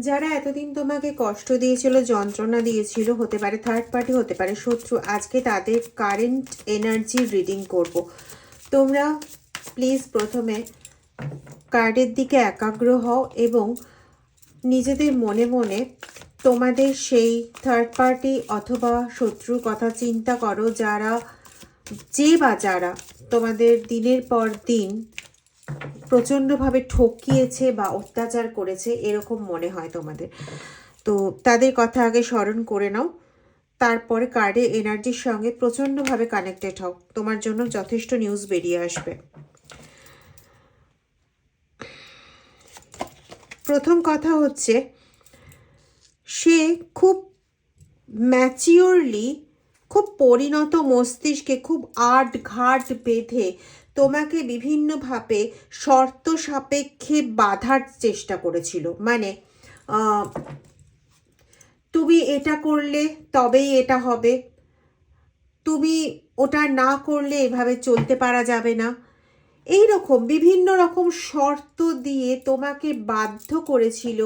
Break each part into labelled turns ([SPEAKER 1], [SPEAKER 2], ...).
[SPEAKER 1] যারা এতদিন তোমাকে কষ্ট দিয়েছিল, যন্ত্রণা দিয়েছিল, হতে পারে থার্ড পার্টি, হতে পারে শত্রু, আজকে তাদের কারেন্ট এনার্জি রিডিং করব। তোমরা প্লিজ প্রথমে কার্ডের দিকে একাগ্র হও এবং নিজেদের মনে মনে তোমাদের সেই থার্ড পার্টি অথবা শত্রুর কথা চিন্তা করো, যারা যারা তোমাদের দিনের পর দিন প্রচণ্ডভাবে ঠকিয়েছে বা অত্যাচার করেছে, এরকম মনে হয় তোমাদের। তো তাদের কথা আগে স্মরণ করে নাও, তারপরে কার্ডে এনার্জির সঙ্গে প্রচণ্ডভাবে কানেক্টেড হও, তোমার জন্য যথেষ্ট নিউজ বেরিয়ে আসবে। প্রথম কথা হচ্ছে, সে খুব ম্যাচিওরলি, খুব পরিণত মস্তিষ্কে, খুব আট ঘাট বেঁধে তোমাকে বিভিন্নভাবে শর্ত সাপেক্ষে বাধার চেষ্টা করেছিল। মানে তুমি এটা করলে তবেই এটা হবে, তুমি ওটা না করলে এভাবে চলতে পারা যাবে না, এই রকম বিভিন্ন রকম শর্ত দিয়ে তোমাকে বাধ্য করেছিল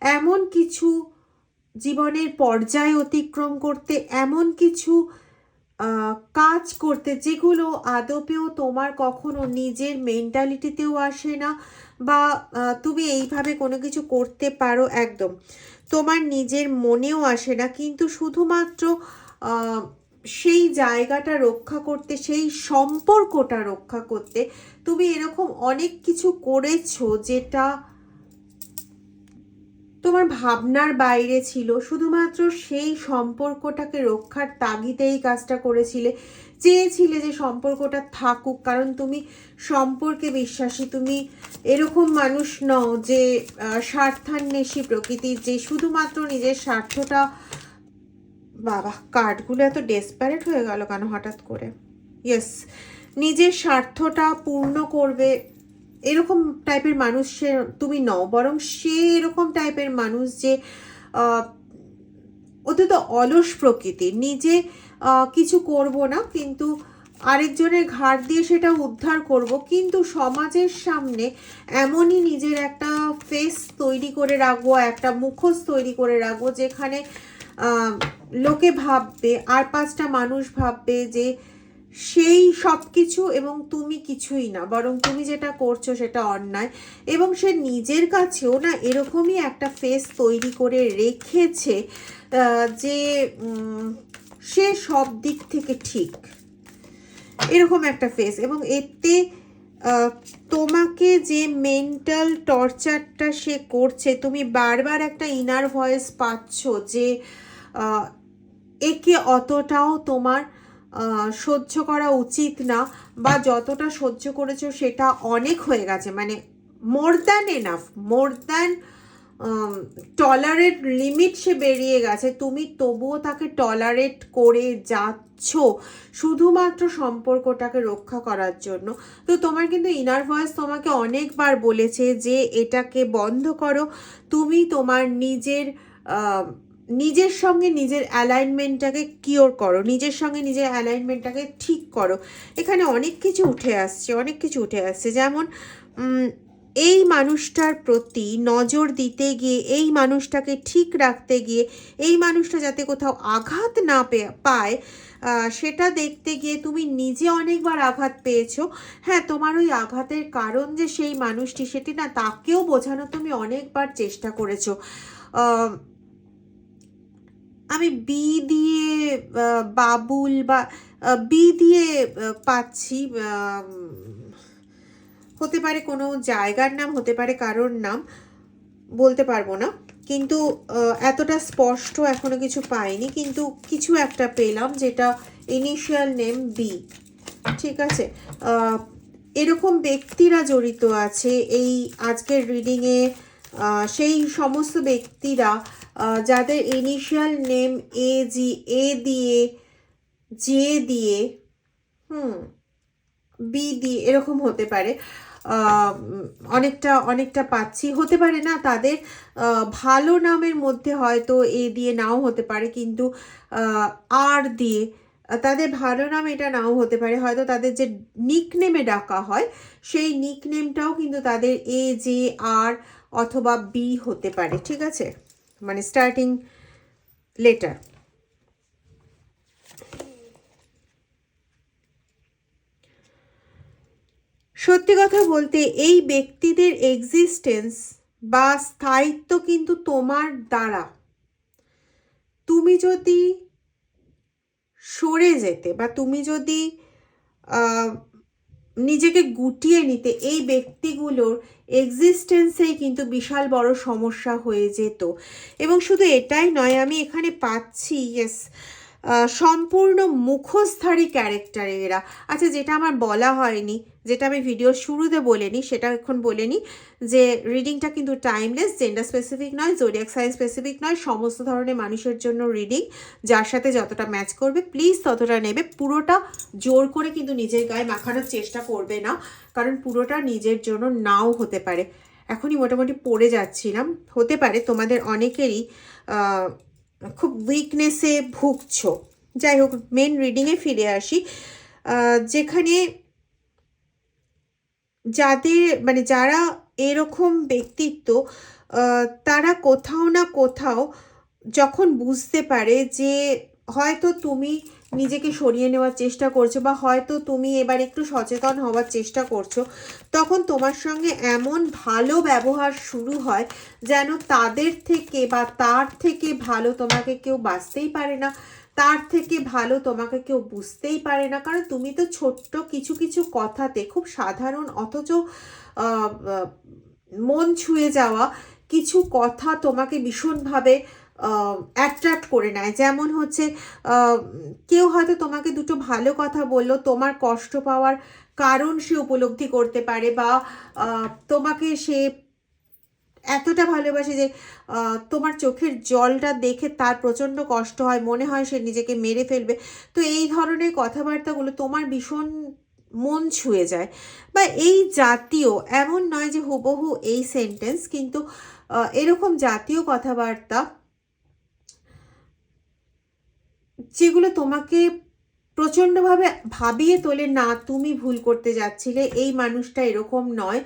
[SPEAKER 1] এমন কিছু জীবনের পর্যায় অতিক্রম করতে, এমন কিছু কাজ করতে যেগুলো আদপেও তোমার কখনো নিজের মেন্টালিটিতেও আসে না, বা তুমি এইভাবে কোনো কিছু করতে পারো একদম তোমার নিজের মনেও আসে না, কিন্তু শুধুমাত্র সেই জায়গাটা রক্ষা করতে, সেই সম্পর্কটা রক্ষা করতে তুমি এরকম অনেক কিছু করেছো যেটা তোমার ভাবনার বাইরে ছিল। শুধুমাত্র সেই সম্পর্কটাকে রক্ষার তাগিদে এই কাজটা করেছিলে, চেয়েছিলে যে সম্পর্কটা থাকুক, কারণ তুমি সম্পর্কে বিশ্বাসী। তুমি এরকম মানুষ নও যে স্বার্থান্বেষী প্রকৃতির, যে শুধুমাত্র নিজের স্বার্থটা, বাবা কার্ডগুলো এত ডেসপারেট হয়ে গেল কেন হঠাৎ করে, ইয়েস, নিজের স্বার্থটা পূর্ণ করবে এরকম টাইপের মানুষ সে তুমি নও, বরং সে এরকম টাইপের মানুষ যে অত্যন্ত অলস প্রকৃতির, নিজে কিছু করব না কিন্তু আরেকজনের ঘাড় দিয়ে সেটা উদ্ধার করব, কিন্তু সমাজের সামনে এমনই নিজের একটা ফেস তৈরি করে রাখবো, একটা মুখোশ তৈরি করে রাখবো, যেখানে লোকে ভাববে, আর পাঁচটা মানুষ ভাববে যে সেই সব কিছু এবং তুমি কিছুই না, বরং তুমি যেটা করছো সেটা অন্যায়। এবং সে নিজের কাছেও না এরকমই একটা ফেস তৈরি করে রেখেছে যে সে সব দিক থেকে ঠিক, এরকম একটা ফেস। এবং এতে তোমাকে যে মেন্টাল টর্চারটা সে করছে, তুমি বারবার একটা ইনার ভয়েস পাচ্ছ যে একে অতটাও তোমার সহ্য করা উচিত না, বা যতটা সহ্য করেছো সেটা অনেক হয়ে গেছে, মানে more than enough, more than tolerate limit সে বেরিয়ে গেছে, তুমি তবুও তাকে টলারেট করে যাচ্ছ শুধুমাত্র সম্পর্কটাকে রক্ষা করার জন্য। তো তোমার কিন্তু ইনার ভয়েস তোমাকে অনেকবার বলেছে যে এটাকে বন্ধ করো, তুমি তোমার নিজের সঙ্গে নিজের অ্যালাইনমেন্টটাকে কিওর করো, নিজের সঙ্গে নিজের অ্যালাইনমেন্টটাকে ঠিক করো। এখানে অনেক কিছু উঠে আসছে, অনেক কিছু উঠে আসছে, যেমন এই মানুষটার প্রতি নজর দিতে গিয়ে, এই মানুষটাকে ঠিক রাখতে গিয়ে, এই মানুষটা যাতে কোথাও আঘাত না পায় সেটা দেখতে গিয়ে তুমি নিজে অনেকবার আঘাত পেয়েছো। হ্যাঁ, তোমার ওই আঘাতের কারণ যে সেই মানুষটি, সেটি না, তাকেও বোঝানো তুমি অনেকবার চেষ্টা করেছো। আমি বি দিয়ে বাবুল বা বি দিয়ে পাচ্ছি, হতে পারে কোনো জায়গার নাম, হতে পারে কারোর নাম, বলতে পারবো না, কিন্তু এতটা স্পষ্ট এখনো কিছু পাইনি, কিন্তু কিছু একটা পেলাম যেটা ইনিশিয়াল নেম বি। ঠিক আছে, এরকম ব্যক্তিরা জড়িত আছে এই আজকের রিডিংয়ে, সেই সমস্ত ব্যক্তিরা যাদের ইনিশিয়াল নেম এ দিয়ে, জে দিয়ে, বি দিয়ে, এরকম হতে পারে। অনেকটা পাচ্ছি, হতে পারে না তাদের ভালো নামের মধ্যে হয়তো এ দিয়ে নাও হতে পারে, কিন্তু আর দিয়ে তাদের ভালো নাম এটা নাও হতে পারে, হয়তো তাদের যে নিকনেমে ডাকা হয় সেই নিকনেমটাও কিন্তু তাদের এ জে আর অথবা বি হতে পারে, ঠিক আছে, মানে স্টার্টিং লেটার। সত্যি কথা বলতে এই ব্যক্তিদের এক্সিস্টেন্স বা স্থায়িত্ব কিন্তু তোমার দ্বারা, তুমি যদি সরে যেতে বা তুমি যদি নিজেকে গুটিয়ে নিতে, এই ব্যক্তিগুলোর এক্সিস্টেন্সেই কিন্তু বিশাল বড় সমস্যা হয়ে যেত। এবং শুধু এটাই নয়, আমি এখানে পাচ্ছি ইয়েস সম্পূর্ণ মুখোশধারী ক্যারেক্টারে এরা। আচ্ছা, যেটা আমার বলা হয়নি, যেটা আমি ভিডিওর শুরুতে বলিনি, সেটা এখন বলে নিই যে রিডিংটা কিন্তু টাইমলেস, জেন্ডার স্পেসিফিক নয়, জোডিয়াক সাইন স্পেসিফিক নয়, সমস্ত ধরনের মানুষের জন্য রিডিং। যার সাথে যতটা ম্যাচ করবে প্লিজ ততটা নেবে। পুরোটা জোর করে কিন্তু নিজের গায়ে মাখানোর চেষ্টা করবে না, কারণ পুরোটা নিজের জন্য নাও হতে পারে। এখনই মোটামুটি পড়ে যাচ্ছিলাম, হতে পারে তোমাদের অনেকেরই খুব উইকনেসে ভুগছো। যাই হোক, মেন রিডিংয়ে ফিরে আসি, যেখানে যাদের মানে যারা এরকম ব্যক্তিত্ব, তারা কোথাও না কোথাও যখন বুঝতে পারে যে হয়তো তুমি নিজেকে সরিয়ে নেওয়ার চেষ্টা করছো বা হয়তো তুমি এবার একটু সচেতন হওয়ার চেষ্টা করছো, তখন তোমার সঙ্গে এমন ভালো ব্যবহার শুরু হয় যেন তাদের থেকে বা তার থেকে ভালো তোমাকে কেউ বাঁচতেই পারে না, তার থেকে ভালো তোমাকে কেউ বুঝতেই পারে না। কারণ তুমি তো ছোট্ট কিছু কিছু কথাতে, খুব সাধারণ অথচ মন ছুঁয়ে যাওয়া কিছু কথা তোমাকে ভীষণভাবে অ্যাট্রাক্ট করে নেয়। যেমন হচ্ছে কেউ হয়তো তোমাকে দুটো ভালো কথা বললো, তোমার কষ্ট পাওয়ার কারণ সে উপলব্ধি করতে পারে, বা তোমাকে সে এতটা ভালোবাসে যে তোমার চোখের জলটা দেখে তার প্রচণ্ড কষ্ট হয়, মনে হয় সে নিজেকে মেরে ফেলবে। তো এই ধরনের কথাবার্তাগুলো তোমার ভীষণ মন ছুঁয়ে যায়। বা এই জাতীয়, এমন নয় যে হুবহু এই সেন্টেন্স, কিন্তু এরকম জাতীয় কথাবার্তা যেগুলো তোমাকে প্রচণ্ডভাবে ভাবিয়ে তোলে, না তুমি ভুল করতে যাচ্ছিলে, এই মানুষটা এরকম নয়,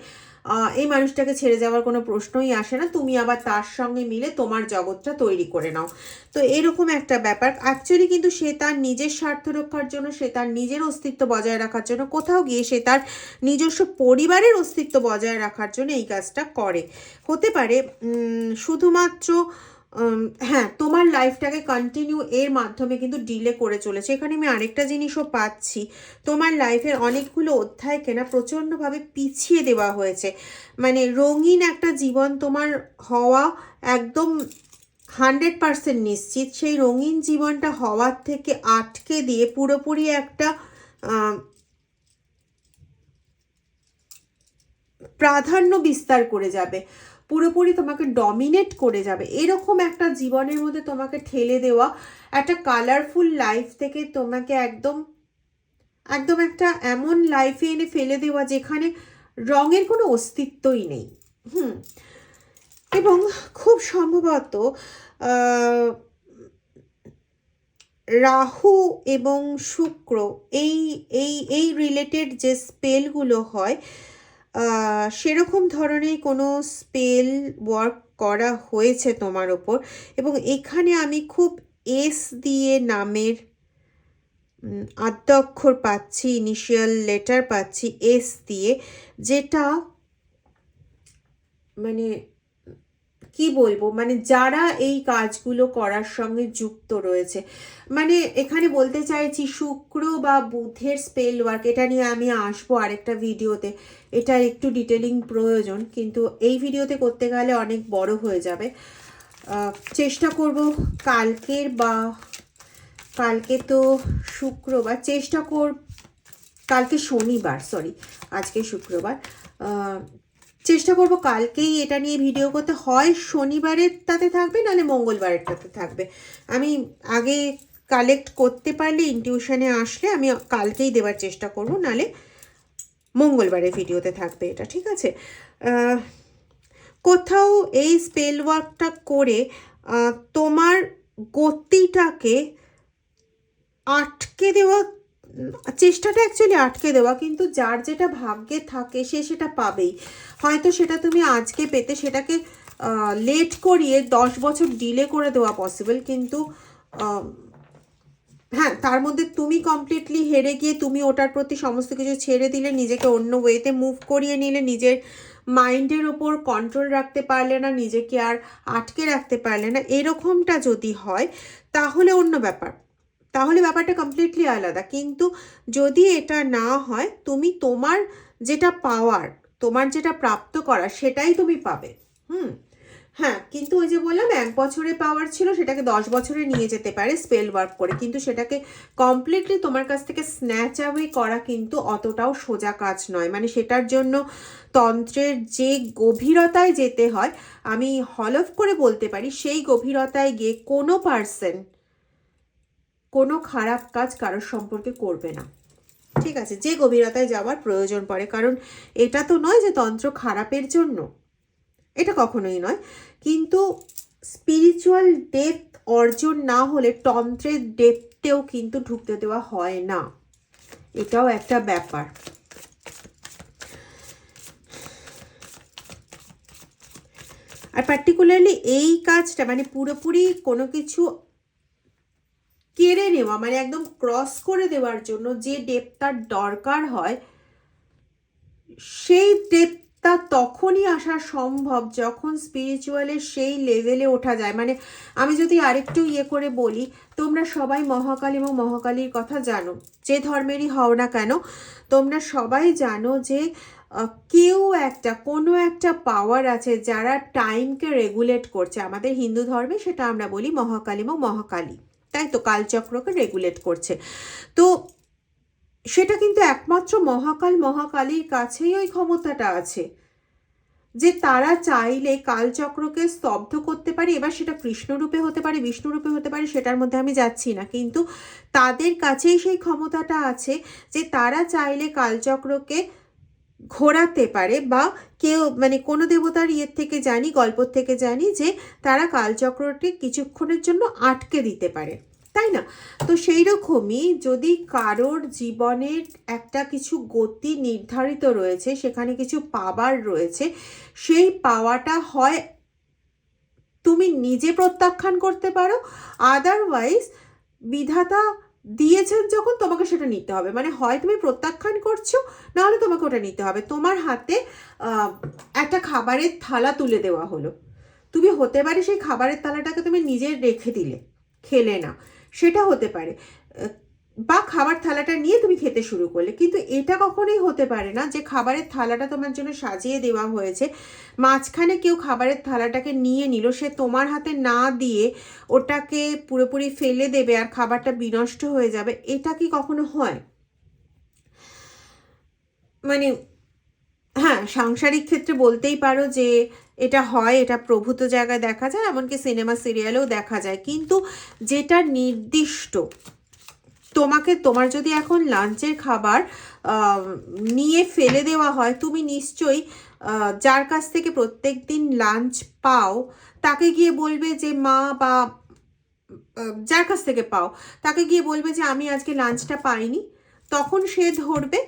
[SPEAKER 1] এই মানুষটাকে ছেড়ে যাওয়ার কোনো প্রশ্নই আসে না, তুমি আবার তার সঙ্গে মিলে তোমার জগৎটা তৈরি করে নাও। তো এরকম একটা ব্যাপার। অ্যাকচুয়ালি কিন্তু সে তার নিজের স্বার্থ রক্ষার জন্য, সে তার নিজের অস্তিত্ব বজায় রাখার জন্য, কোথাও গিয়ে সে তার নিজস্ব পরিবারের অস্তিত্ব বজায় রাখার জন্য এই কাজটা করে। হতে পারে শুধুমাত্র হ্যাঁ, তোমার লাইফটাকে কন্টিনিউ এর মাধ্যমে কিন্তু ডিলে করে চলেছে। এখানে আমি আরেকটা জিনিসও পাচ্ছি, তোমার লাইফের অনেকগুলো অধ্যায়কে না প্রচণ্ডভাবে পিছিয়ে দেওয়া হয়েছে। মানে রঙিন একটা জীবন তোমার হওয়া একদম 100% নিশ্চিত, সেই রঙিন জীবনটা হওয়ার থেকে আটকে দিয়ে পুরোপুরি একটা প্রাধান্য বিস্তার করে যাবে, পুরোপুরি তোমাকে ডমিনেট করে যাবে, এরকম একটা জীবনের মধ্যে তোমাকে ঠেলে দেওয়া, একটা কালারফুল লাইফ থেকে তোমাকে একদম একদম একটা এমন লাইফে এনে ফেলে দেওয়া যেখানে রঙের কোনো অস্তিত্বই নেই। এবং খুব সম্ভবত রাহু এবং শুক্র এই এই এই রিলেটেড যে স্পেলগুলো হয়, সেরকম ধরনের কোনো স্পেল ওয়ার্ক করা হয়েছে তোমার ওপর। এবং এখানে আমি খুব এস দিয়ে নামের আদ্য অক্ষর পাচ্ছি, ইনিশিয়াল লেটার পাচ্ছি এস দিয়ে, যেটা মানে কি বলবো, মানে যারা এই কাজগুলো করার সঙ্গে যুক্ত রয়েছে, মানে এখানে বলতে চাইছি শুক্র বা বুধের স্পেল ওয়ার্ক, এটা নিয়ে আমি আসবো আরেকটা ভিডিওতে, এটা একটু ডিটেলিং প্রয়োজন, কিন্তু এই ভিডিওতে করতে গেলে অনেক বড় হয়ে যাবে। চেষ্টা করব কালকের, বা কালকে তো শুক্রবার, কালকে শনিবার, সরি আজকে শুক্রবার, চেষ্টা করব কালকেই এটা নিয়ে ভিডিও করতে, হয় শনিবারের তাতে থাকবে নাহলে মঙ্গলবারের তাতে থাকবে। আমি আগে কালেক্ট করতে পারলে, ইনটিউশনে আসলে আমি কালকেই দেওয়ার চেষ্টা করব, নাহলে মঙ্গলবারের ভিডিওতে থাকবে এটা, ঠিক আছে। কোথাও এই স্পেল ওয়ার্কটা করে তোমার গতিটাকে আটকে দেওয়া চেষ্টাটা অ্যাকচুয়ালি আটকে দেওয়া, কিন্তু যার যেটা ভাগ্যে থাকে সে সেটা পাবেই। হয়তো সেটা তুমি আজকে পেতে সেটাকে লেট করিয়ে 10 বছর ডিলে করে দেওয়া পসিবল, কিন্তু হ্যাঁ তার মধ্যে তুমি কমপ্লিটলি হেরে গিয়ে তুমি ওটার প্রতি সমস্ত কিছু ছেড়ে দিলে, নিজেকে অন্য ওয়েতে মুভ করিয়ে নিলে, নিজের মাইন্ডের ওপর কন্ট্রোল রাখতে পারলে না, নিজেকে আর আটকে রাখতে পারলে না, এরকমটা যদি হয় তাহলে অন্য ব্যাপার, তাহলে ব্যাপারটা কমপ্লিটলি আলাদা। কিন্তু যদি এটা না হয়, তুমি তোমার যেটা পাওয়ার, তোমার যেটা প্রাপ্ত করা সেটাই তুমি পাবে। হ্যাঁ, কিন্তু ওই যে বললাম 1 বছরে পাওয়ার ছিল, সেটাকে 10 বছরে নিয়ে যেতে পারে স্পেল ওয়ার্ক করে, কিন্তু সেটাকে কমপ্লিটলি তোমার কাছ থেকে স্ন্যাচ অ্যাওয়ে করা কিন্তু অতটাও সোজা কাজ নয়। মানে সেটার জন্য তন্ত্রের যে গভীরতায় যেতে হয়, আমি হলফ করে বলতে পারি সেই গভীরতায় গিয়ে কোনো পার্সন কোনো খারাপ কাজ কারোর সম্পর্কে করবে না। ঠিক আছে, যে গভীরতায় যাওয়ার প্রয়োজন পড়ে, কারণ এটা তো নয় যে তন্ত্র খারাপের জন্য, এটা কখনোই নয়। কিন্তু স্পিরিচুয়াল ডেপথ অর্জন না হলে তন্ত্রের ডেপথেও কিন্তু ঢুকতে দেওয়া হয় না, এটাও একটা ব্যাপার। আর পার্টিকুলারলি এই কাজটা মানে পুরোপুরি কোনো কিছু কেড়ে নেওয়া, মানে একদম ক্রস করে দেওয়ার জন্য যে ডেপথটার দরকার হয়, সেই ডেপথটা তখনই আসা সম্ভব যখন স্পিরিচুয়ালের সেই লেভেলে ওঠা যায়। মানে আমি যদি আরেকটু করে বলি, তোমরা সবাই মহাকাল এবং মহাকালীর কথা জানো, যে ধর্মেরই হও না কেন তোমরা সবাই জানো যে কেউ একটা কোনো একটা পাওয়ার আছে যারা টাইমকে রেগুলেট করছে। আমাদের হিন্দু ধর্মে সেটা আমরা বলি মহাকাল এবং মহাকালী, তাই তো, কালচক্রকে রেগুলেট করছে। তো সেটা কিন্তু একমাত্র মহাকাল মহাকালীর কাছেই ওই ক্ষমতাটা আছে যে তারা চাইলে কালচক্রকে স্তব্ধ করতে পারে। এবার সেটা কৃষ্ণরূপে হতে পারে, বিষ্ণুরূপে হতে পারে, সেটার মধ্যে আমি যাচ্ছি না, কিন্তু তাদের কাছেই সেই ক্ষমতাটা আছে যে তারা চাইলে কালচক্রকে ঘোরাতে পারে। বা কেউ মানে কোনো দেবতার থেকে জানি, গল্প থেকে জানি যে তারা কালচক্রটি কিছুক্ষণের জন্য আটকে দিতে পারে, তাই না? তো সেই রকমই যদি কারোর জীবনের একটা কিছু গতি নির্ধারিত রয়েছে, সেখানে কিছু পাওয়ার রয়েছে, সেই পাওয়াটা হয় তুমি নিজে প্রত্যাখ্যান করতে পারো, আদারওয়াইজ বিধাতা দিয়েছেন যখন তোমাকে সেটা নিতে হবে। মানে হয় তুমি প্রত্যাখ্যান করছো, নাহলে তোমাকে ওটা নিতে হবে। তোমার হাতে একটা খাবারের থালা তুলে দেওয়া হলো, তুমি হতে পারে সেই খাবারের থালাটাকে তুমি নিজে রেখে দিলে, খেলে না, সেটা হতে পারে, বা খাবার থালাটা নিয়ে তুমি খেতে শুরু করলে। কিন্তু এটা কখনোই হতে পারে না যে খাবারের থালাটা তোমার জন্য সাজিয়ে দেওয়া হয়েছে, মাঝখানে কেউ খাবারের থালাটাকে নিয়ে নিল, সে তোমার হাতে না দিয়ে ওটাকে পুরোপুরি ফেলে দেবে আর খাবারটা বিনষ্ট হয়ে যাবে। এটা কি কখনো হয়? মানে হ্যাঁ, সাংসারিক ক্ষেত্রে বলতেই পারো যে এটা হয়, এটা প্রভূত জায়গায় দেখা যায়, এমনকি সিনেমা সিরিয়ালেও দেখা যায়। কিন্তু যেটা নির্দিষ্ট, তোমাকে, তোমার যদি এখন লাঞ্চের খাবার নিয়ে ফেলে দেওয়া হয়, তুমি নিশ্চয়ই যার কাছ থেকে প্রত্যেক দিন লাঞ্চ পাও তাকে গিয়ে বলবে যে মা, বা যার কাছ থেকে পাও তাকে গিয়ে বলবে যে আমি আজকে লাঞ্চটা পাইনি। তখন সে ধরবে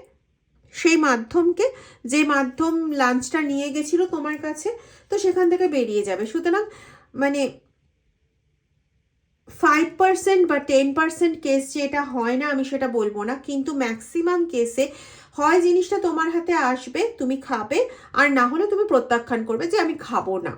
[SPEAKER 1] সেই মাধ্যমকে, যে মাধ্যম লাঞ্চটা নিয়ে গেছিল তোমার কাছে, তো সেখান থেকে বেরিয়ে যাবে। সুতরাং মানে 5% বা 10% কেস যে এটা হয় না আমি সেটা বলবো না, কিন্তু ম্যাক্সিমাম কেসে হয় জিনিসটা তোমার হাতে আসবে, তুমি খাবে, আর না হলে তুমি প্রত্যাখ্যান করবে যে আমি খাবো না।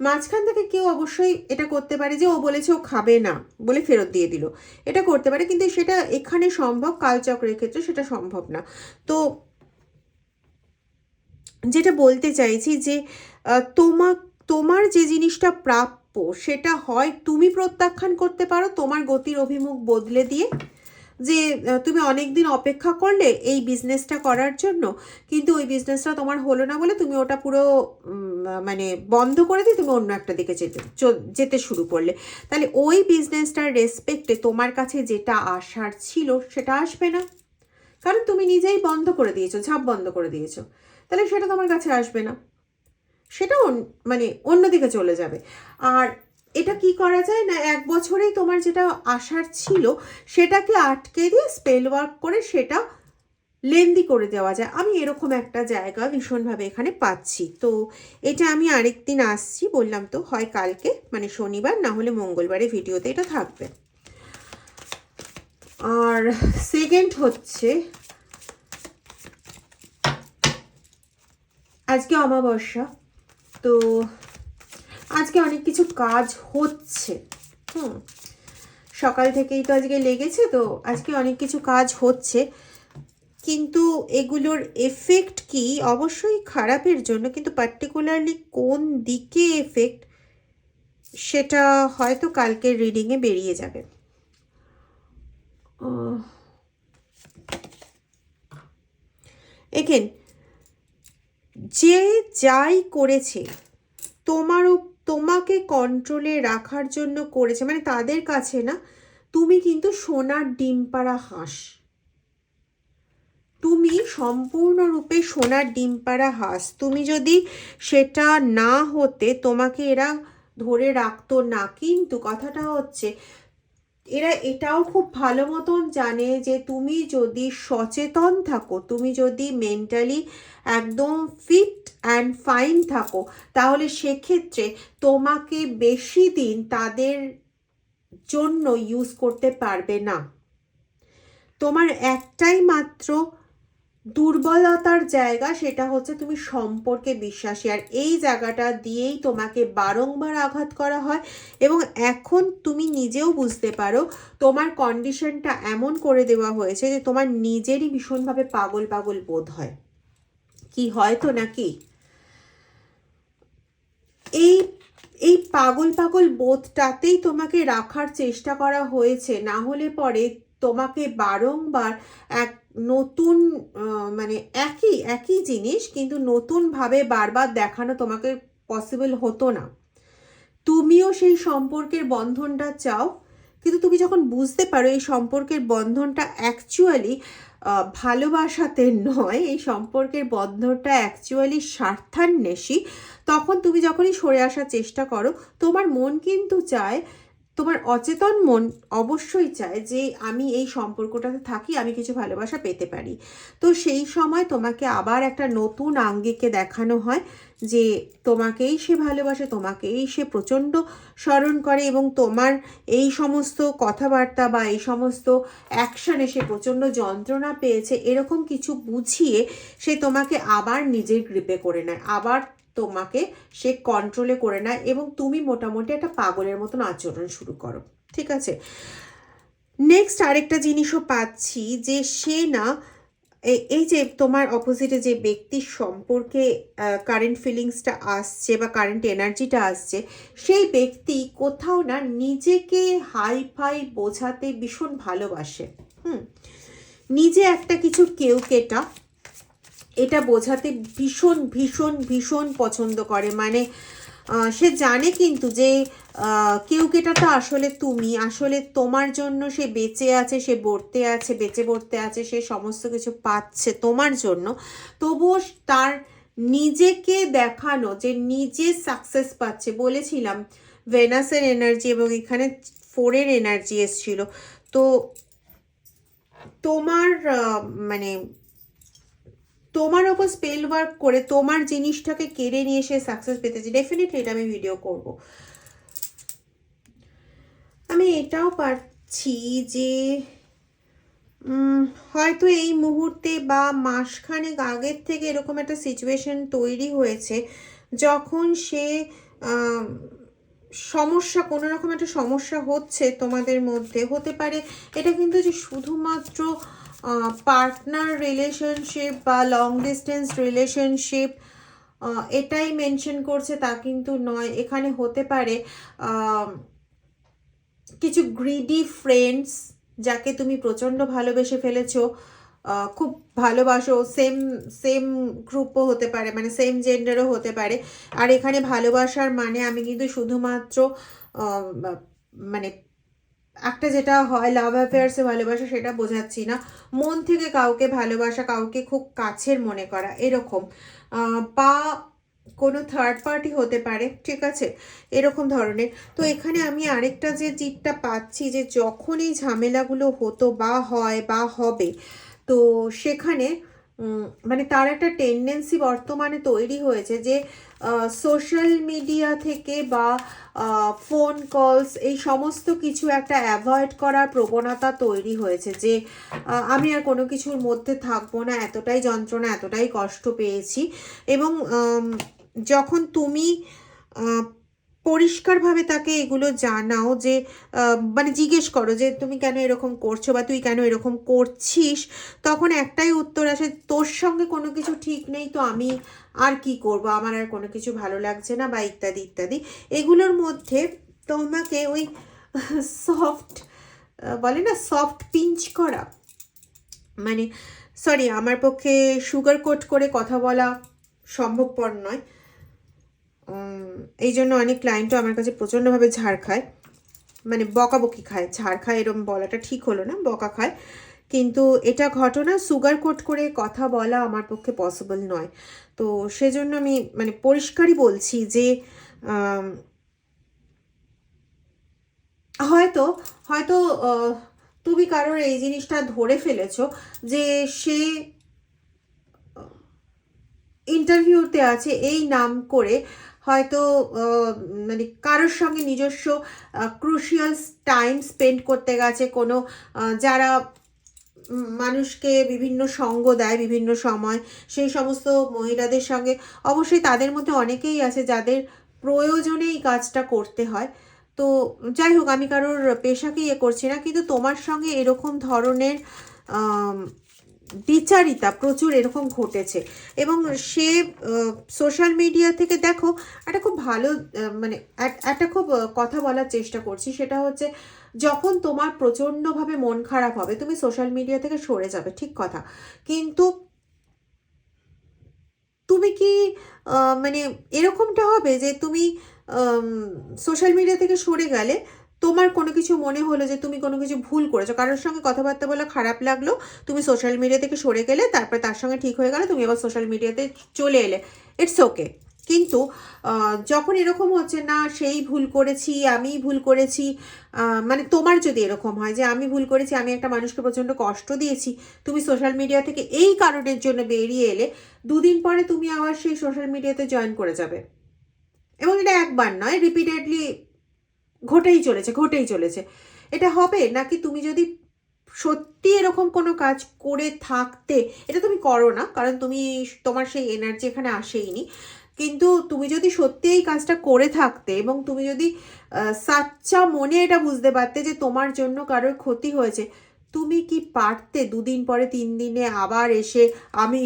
[SPEAKER 1] মাঝখান থেকে কেউ অবশ্যই এটা করতে পারে যে ও বলেছে ও খাবে না বলে ফেরত দিয়ে দিল, এটা করতে পারে, কিন্তু সেটা এখানে সম্ভব, কালচক্রের ক্ষেত্রে সেটা সম্ভব না। তো যেটা বলতে চাইছি যে তোমার যে জিনিসটা প্রাপ্য সেটা হয় তুমি প্রত্যাখ্যান করতে পারো তোমার গতির অভিমুখ বদলে দিয়ে, যে তুমি অনেক দিন অপেক্ষা করলে এই বিজনেসটা করার জন্য, কিন্তু ওই বিজনেসটা তোমার হলো না বলে তুমি ওটা পুরো মানে বন্ধ করে দিয়ে তুমি অন্য একটা দিকে যেতে শুরু করলে। তাহলে ওই বিজনেসটার রেসপেক্টে তোমার কাছে যেটা আসার ছিল সেটা আসবে না, কারণ তুমি নিজেই বন্ধ করে দিয়েছো, ঝাঁপ বন্ধ করে দিয়েছো। তাহলে সেটা তোমার কাছে আসবে না, সেটা মানে অন্যদিকে চলে যাবে। আর এটা কি করা যায় না, 1 বছরেই তোমার যেটা আশার ছিল সেটাকে আটকে দিয়ে স্পেল ওয়ার্ক করে সেটা লেন্দি করে দেওয়া যায়। আমি এরকম একটা জায়গা ভীষণভাবে এখানে পাচ্ছি। তো এটা আমি আরেকদিন আসছি, বললাম তো, হয় কালকে মানে শনিবার, না হলে মঙ্গলবারে ভিডিওতে এটা থাকবে। আর সেকেন্ড হচ্ছে, আজকে অমাবস্যা, তো আজকে অনেক কিছু কাজ হচ্ছে। সকাল থেকেই তো আজকে লেগেছে, তো আজকে অনেক কিছু কাজ হচ্ছে, কিন্তু এগুলোর এফেক্ট কি, অবশ্যই খারাপের জন্য, কিন্তু পার্টিকুলারলি কোন দিকে এফেক্ট সেটা হয়তো কালকের রিডিংয়ে বেরিয়ে যাবে। এগেন, যে যাই করেছে তোমাকে কন্ট্রোলে রাখার জন্য করেছে, মানে তাদের কাছে না, তুমি কিন্তু সোনার ডিম পাড়া হাঁস, তুমি সম্পূর্ণরূপে সোনার ডিম পাড়া হাঁস। তুমি যদি সেটা না হতে, তোমাকে এরা ধরে রাখতো না। কিন্তু কথাটা হচ্ছে, এরা এটাও খুব ভালো মতন জানে যে তুমি যদি সচেতন থাকো, তুমি যদি মেন্টালি একদম ফিট অ্যান্ড ফাইন থাকো, তাহলে সেক্ষেত্রে তোমাকে বেশি দিন তাদের জন্য ইউজ করতে পারবে না। তোমার একটাই মাত্র দুর্বলতার জায়গা, সেটা হচ্ছে তুমি সম্পর্কে বিশ্বাসী, আর এই জায়গাটা দিয়েই তোমাকে বারংবার আঘাত করা হয়। এবং এখন তুমি নিজেও বুঝতে পারো তোমার কন্ডিশনটা এমন করে দেওয়া হয়েছে যে তোমার নিজেরই ভীষণভাবে পাগল পাগল বোধ হয়। কি হয়তো নাকি এই এই পাগল পাগল বোধটাতেই তোমাকে রাখার চেষ্টা করা হয়েছে, না হলে পরে তোমাকে বারংবার এক নতুন মানে একই একই জিনিস কিন্তু নতুনভাবে বারবার দেখানো তোমাকে পসিবল হতো না। তুমিও সেই সম্পর্কের বন্ধনটা চাও, কিন্তু তুমি যখন বুঝতে পারো এই সম্পর্কের বন্ধনটা অ্যাকচুয়ালি ভালোবাসাতে নয়, এই সম্পর্কের বন্ধনটা অ্যাকচুয়ালি স্বার্থান্বেষী, তখন তুমি যখনই সরে আসার চেষ্টা করো, তোমার মন কিন্তু চায়, তোমার অচেতন মন অবশ্যই চায় যে আমি এই সম্পর্কটাতে থাকি, আমি কিছু ভালোবাসা পেতে পারি। তো সেই সময় তোমাকে আবার একটা নতুন আঙ্গিকে দেখানো হয় যে তোমাকেই সে ভালোবাসে, তোমাকেই সে প্রচণ্ড স্মরণ করে, এবং তোমার এই সমস্ত কথাবার্তা বা এই সমস্ত অ্যাকশানে সে প্রচণ্ড যন্ত্রণা পেয়েছে, এরকম কিছু বুঝিয়ে সে তোমাকে আবার নিজের গ্রিপে করে নেয়, আবার তোমাকে সে কন্ট্রোলে করে নেয়, এবং তুমি মোটামুটি একটা পাগলের মতন আচরণ শুরু করো। ঠিক আছে, নেক্সট আরেকটা জিনিসও পাচ্ছি যে সে না, এই যে তোমার অপোজিটে যে ব্যক্তির সম্পর্কে কারেন্ট ফিলিংসটা আসছে বা কারেন্ট এনার্জিটা আসছে, সেই ব্যক্তি কোথাও না নিজেকে হাই ফাই বোঝাতে ভীষণ ভালোবাসে। নিজে একটা কিছু কেউকেটা এটা বোঝাতে ভীষণ ভীষণ ভীষণ পছন্দ করে। মানে সে জানে কিন্তু যে কেউকেটাটা আসলে তুমি, আসলে তোমার জন্য সে বেঁচে আছে, সে বর্তে আছে, বেঁচে বর্তে আছে, সে সমস্ত কিছু পাচ্ছে তোমার জন্য। তবুও তার নিজেকে দেখানো যে নিজে সাকসেস পাচ্ছে, বলেছিলাম ভেনাসের এনার্জি এবং এখানে 4-এর এনার্জি এসছিল। তো তোমার মানে তোমার ওপর স্পেল ওয়ার্ক করে তোমার জিনিসটাকে কেড়ে নিয়ে এসে সাকসেস পেতেছি। ডেফিনেটলি এটা আমি ভিডিও করব। আমি এটাও পাচ্ছি যে হয়তো এই মুহূর্তে বা মাসখানেক আগের থেকে এরকম একটা সিচুয়েশন তৈরি হয়েছে যখন সে সমস্যা, কোনো রকম একটা সমস্যা হচ্ছে তোমাদের মধ্যে। হতে পারে এটা কিন্তু যে শুধুমাত্র পার্টনার রিলেশনশিপ বা লং ডিস্টেন্স রিলেশনশিপ এটাই মেনশন করছে তা কিন্তু নয়। এখানে হতে পারে কিছু গ্রিডি ফ্রেন্ডস যাকে তুমি প্রচণ্ড ভালোবেসে ফেলেছো, খুব ভালোবাসো, সেম সেম গ্রুপও হতে পারে, মানে সেম জেন্ডারও হতে পারে। আর এখানে ভালোবাসার মানে আমি কিন্তু শুধুমাত্র মানে একটা যেটা হয় লাভ অ্যাফেয়ার্সে ভালোবাসা সেটা বোঝাচ্ছি না, মন থেকে কাউকে ভালোবাসা, কাউকে খুব কাছের মনে করা এরকম। বা কোনো থার্ড পার্টি হতে পারে, ঠিক আছে, এরকম ধরনের। তো এখানে আমি আরেকটা যে জিটটা পাচ্ছি, যে যখন এই ঝামেলাগুলো হতো বা হয় বা হবে, তো সেখানে মানে তার একটা টেন্ডেন্সি বর্তমানে তৈরি হয়েছে যে সোশ্যাল মিডিয়া থেকে বা ফোন কলস এই সমস্ত কিছু একটা অ্যাভয়েড করার প্রবণতা তৈরি হয়েছে, যে আমি আর কোনো কিছুর মধ্যে থাকবো না, এতটাই যন্ত্রণা, এতটাই কষ্ট পেয়েছি। এবং যখন তুমি পরিষ্কারভাবে তাকে এগুলো জানাও, যে মানে জিজ্ঞেস করো যে তুমি কেন এরকম করছো বা তুই কেন এরকম করছিস, তখন একটাই উত্তর আসে, তোর সঙ্গে কোনো কিছু ঠিক নেই, তো আমি আর কি করব, আমার আর কোনো কিছু ভালো লাগছে না, বা ইত্যাদি ইত্যাদি। এগুলোর মধ্যে তোমাকে ওই সফট, বলে না সফট পিঞ্চ করা, মানে সরি, আমার পক্ষে সুগার কোট করে কথা বলা সম্ভবপর নয়, এই জন্য অনেক ক্লায়েন্টও আমার কাছে প্রচণ্ডভাবে ঝাড় খায়, মানে বকাবকি খায়, ঝাড় খায় এরকম বলাটা ঠিক হলো না, বকা খায়। কিন্তু এটা ঘটনা, সুগার কোট করে কথা বলা আমার পক্ষে পসিবল নয়। তো সেজন্য আমি মানে পরিষ্কারই বলছি যে হয়তো হয়তো তুমি কারোর এই জিনিসটা ধরে ফেলেছো, যে সে ইন্টারভিউতে আছে এই নাম করে, হয়তো মানে কারোর সঙ্গে নিজস্ব ক্রুশিয়াল টাইম স্পেন্ড করতে গেছে, কোনো যারা মানুষকে বিভিন্ন সঙ্গ দেয় বিভিন্ন সময়, সেই সমস্ত মহিলাদের সঙ্গে, অবশ্যই তাদের মধ্যে অনেকেই আছে যাদের প্রয়োজনে এই কাজটা করতে হয়। তো যাই হোক, আমি কারোর পেশাকে ইয়ে করছি না, কিন্তু তোমার সঙ্গে এরকম ধরনের দ্বিচারিতা প্রচুর এরকম ঘটেছে। এবং সে সোশ্যাল মিডিয়া থেকে দেখো একটা খুব ভালো মানে একটা খুব কথা বলার চেষ্টা করছি, সেটা হচ্ছে যখন তোমার প্রচণ্ডভাবে মন খারাপ হবে তুমি সোশ্যাল মিডিয়া থেকে সরে যাবে, ঠিক কথা, কিন্তু তুমি কি মানে এরকমটা হবে যে তুমি সোশ্যাল মিডিয়া থেকে সরে গেলে তোমার কোনো কিছু মনে হলো যে তুমি কোনো কিছু ভুল করেছো, কারোর সঙ্গে কথাবার্তা বলে খারাপ লাগলো, তুমি সোশ্যাল মিডিয়া থেকে সরে গেলে, তারপরে তার সঙ্গে ঠিক হয়ে গেলে, তুমি আবার সোশ্যাল মিডিয়াতে চলে এলে, ইটস ওকে। কিন্তু যখন এরকম হচ্ছে না সেই ভুল করেছি, আমি ভুল করেছি, মানে তোমার যদি এরকম হয় যে আমি ভুল করেছি, আমি একটা মানুষকে প্রচণ্ড কষ্ট দিয়েছি, তুমি সোশ্যাল মিডিয়া থেকে এই কারণের জন্য বেরিয়ে এলে, দুদিন পরে তুমি আবার সেই সোশ্যাল মিডিয়াতে জয়েন করে যাবে। এবং এটা একবার নয়, রিপিটেডলি ঘটেই চলেছে। এটা হবে নাকি, তুমি যদি সত্যি এরকম কোনো কাজ করে থাকতে, এটা তুমি করো না কারণ তোমার সেই এনার্জি এখানে আসেইনি, কিন্তু তুমি যদি সত্যি এই কাজটা করে থাকতে এবং তুমি যদি সাচ্চা মনে এটা বুঝতে পারতে যে তোমার জন্য কারোর ক্ষতি হয়েছে, তুমি কি পারতে দুদিন পরে 3 দিনে আবার এসে আমি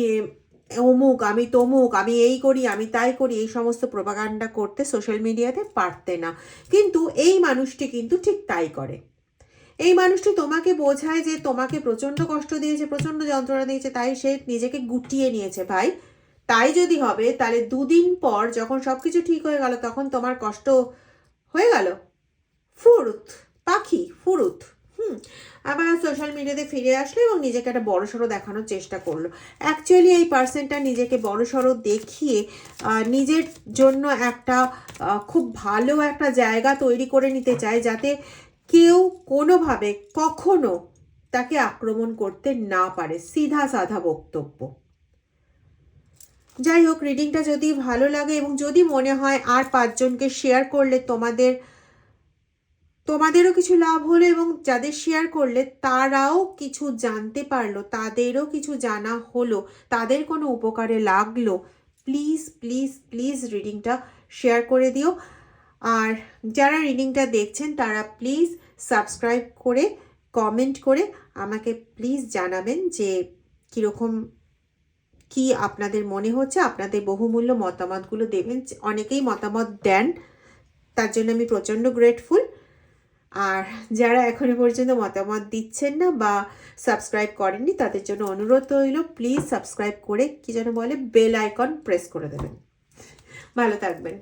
[SPEAKER 1] অমুক, আমি তমুক, আমি এই করি, আমি তাই করি, এই সমস্ত প্রোপাগান্ডা করতে সোশ্যাল মিডিয়াতে? পারতে না। কিন্তু এই মানুষটি কিন্তু ঠিক তাই করে। এই মানুষটি তোমাকে বোঝায় যে তোমাকে প্রচণ্ড কষ্ট দিয়েছে, প্রচণ্ড যন্ত্রণা দিয়েছে, তাই সে নিজেকে গুটিয়ে নিয়েছে। ভাই, তাই যদি হবে তাহলে 2 দিন পর যখন সব কিছু ঠিক হয়ে গেল, তখন তোমার কষ্ট হয়ে গেল ফুরুত, পাখি ফুরুত, আবার সোশ্যাল মিডিয়াতে ফিরে আসলো এবং নিজেকে একটা বড়সড় দেখানোর চেষ্টা করলো। অ্যাকচুয়ালি এই পার্সনটা নিজেকে বড়সড় দেখিয়ে নিজের জন্য একটা খুব ভালো একটা জায়গা তৈরি করে নিতে চায়, যাতে কেউ কোনোভাবে কখনো তাকে আক্রমণ করতে না পারে। সিধা সাধা বক্তব্য। যাই হোক, রিডিংটা যদি ভালো লাগে এবং যদি মনে হয় আর 5জনকে শেয়ার করলে তোমাদেরও কিছু লাভ হলো, এবং যাদের শেয়ার করলে তারাও কিছু জানতে পারলো, তাদেরও কিছু জানা হলো, তাদের কোনো উপকারে লাগলো, প্লিজ প্লিজ প্লিজ রিডিংটা শেয়ার করে দিও। আর যারা রিডিংটা দেখছেন তারা প্লিজ সাবস্ক্রাইব করে কমেন্ট করে আমাকে প্লিজ জানাবেন যে কীরকম কি আপনাদের মনে হচ্ছে, আপনাদের বহুমূল্য মতামতগুলো দেবেন। অনেকেই মতামত দেন, তার জন্য আমি প্রচণ্ড গ্রেটফুল। আর যারা এখনো পর্যন্ত মতামত দিচ্ছেন না বা সাবস্ক্রাইব করেননি, তাদের জন্য অনুরোধ রইল, প্লিজ সাবস্ক্রাইব করে কি যেন বলে বেল আইকন প্রেস করে দেবেন। ভালো থাকবেন।